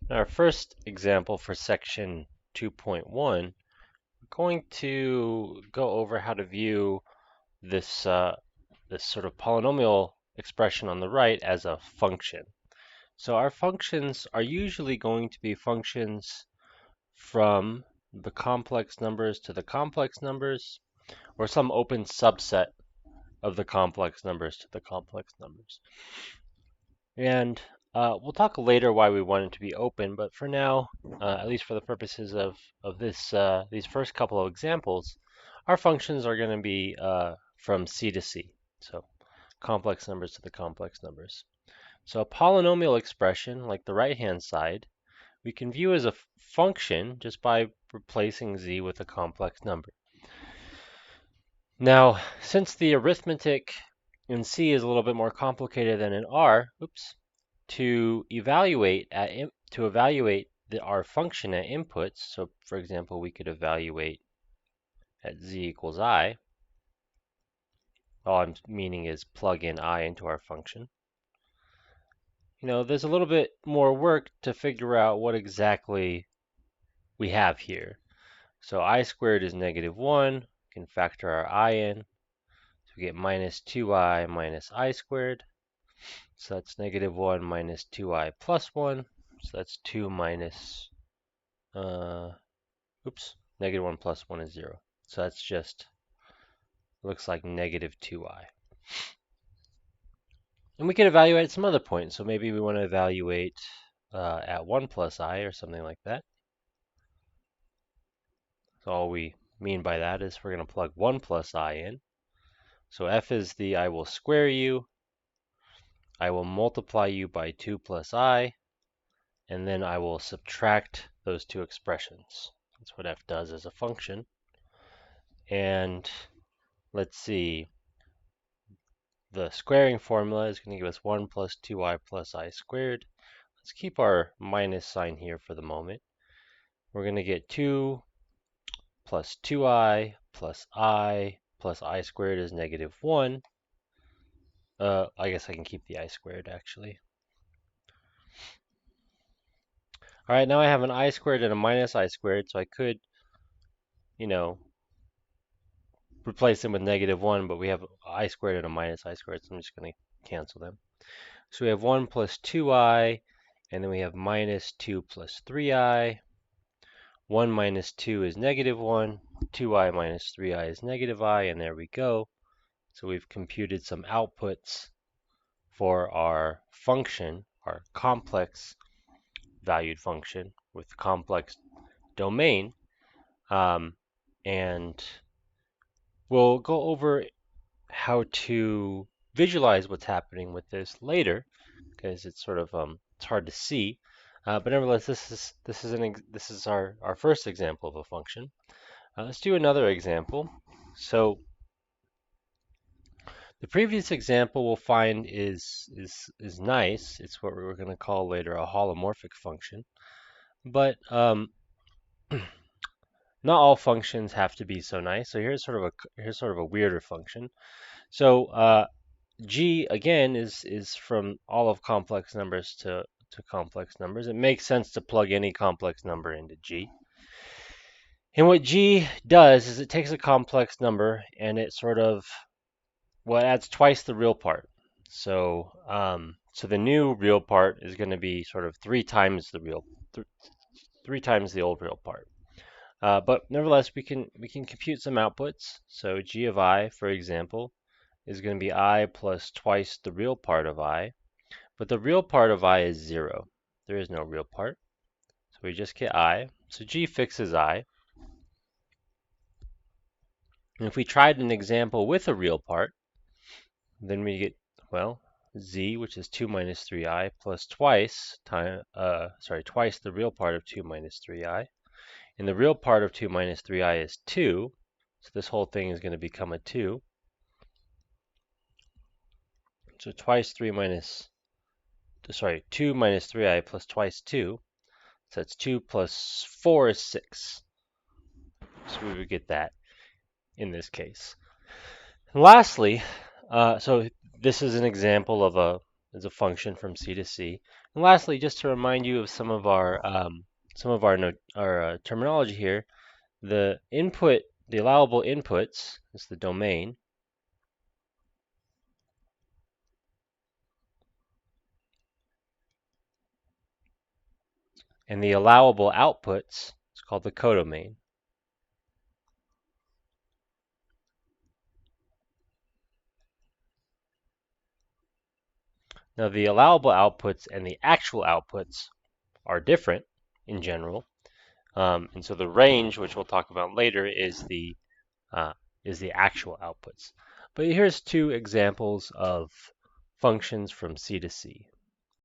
In our first example for section 2.1, we're going to go over how to view this, this sort of polynomial expression on the right as a function. So our functions are usually going to be functions from the complex numbers to the complex numbers, or some open subset of the complex numbers to the complex numbers. And we'll talk later why we want it to be open, but for now, at least for the purposes of this these first couple of examples, our functions are going to be from C to C, so complex numbers to the complex numbers. So a polynomial expression, like the right-hand side, we can view as a function just by replacing z with a complex number. Now, since the arithmetic in C is a little bit more complicated than in R, to evaluate our function at inputs, so for example, we could evaluate at z equals I. All I'm meaning is plug in I into our function. There's a little bit more work to figure out what exactly we have here. So I squared is -1. We can factor our I in. So we get minus 2I minus I squared. So that's -1 minus 2I plus 1. So that's 2 minus, -1 plus 1 is 0. So that's just, looks like -2I. And we can evaluate at some other point. So maybe we want to evaluate at 1 plus I or something like that. So all we mean by that is we're going to plug 1 plus I in. So f is the I will square you. I will multiply you by 2 plus I, and then I will subtract those two expressions. That's what f does as a function. And let's see, the squaring formula is going to give us 1 plus 2I plus I squared. Let's keep our minus sign here for the moment. We're going to get 2 plus 2I plus I squared is -1. I guess I can keep the I squared actually. All right, now I have an I squared and a minus I squared, so I could, replace them with -1, but we have I squared and a minus I squared, so I'm just going to cancel them. So we have 1 plus 2I, and then we have minus 2 plus 3I. 1 minus 2 is -1. 2I minus 3I is -I, and there we go. So we've computed some outputs for our function, our complex valued function with complex domain. And we'll go over how to visualize what's happening with this later, because it's sort of it's hard to see. But nevertheless, this is our first example of a function. Let's do another example. So the previous example we'll find is nice. It's what we're going to call later a holomorphic function. But not all functions have to be so nice. So here's sort of a weirder function. So G again is from all of complex numbers to complex numbers. It makes sense to plug any complex number into G. And what G does is it takes a complex number and it sort of, well, it adds twice the real part. So so the new real part is going to be sort of 3 times the old real part. But nevertheless, we can compute some outputs. So G of I, for example, is going to be I plus twice the real part of I. But the real part of I is 0. There is no real part. So we just get I. So G fixes I. And if we tried an example with a real part, then we get, well, Z, which is 2 minus 3I, plus twice the real part of 2 minus 3I. And the real part of 2 minus 3I is 2. So this whole thing is going to become a 2. So 2 minus 3I plus twice 2. So that's 2 plus 4 is 6. So we would get that in this case. And lastly, so this is an example of a function from C to C. And lastly, just to remind you of some of our terminology here, the allowable inputs is the domain, and the allowable outputs is called the codomain. Now, the allowable outputs and the actual outputs are different in general, and so the range, which we'll talk about later, is the actual outputs. But here's two examples of functions from C to C.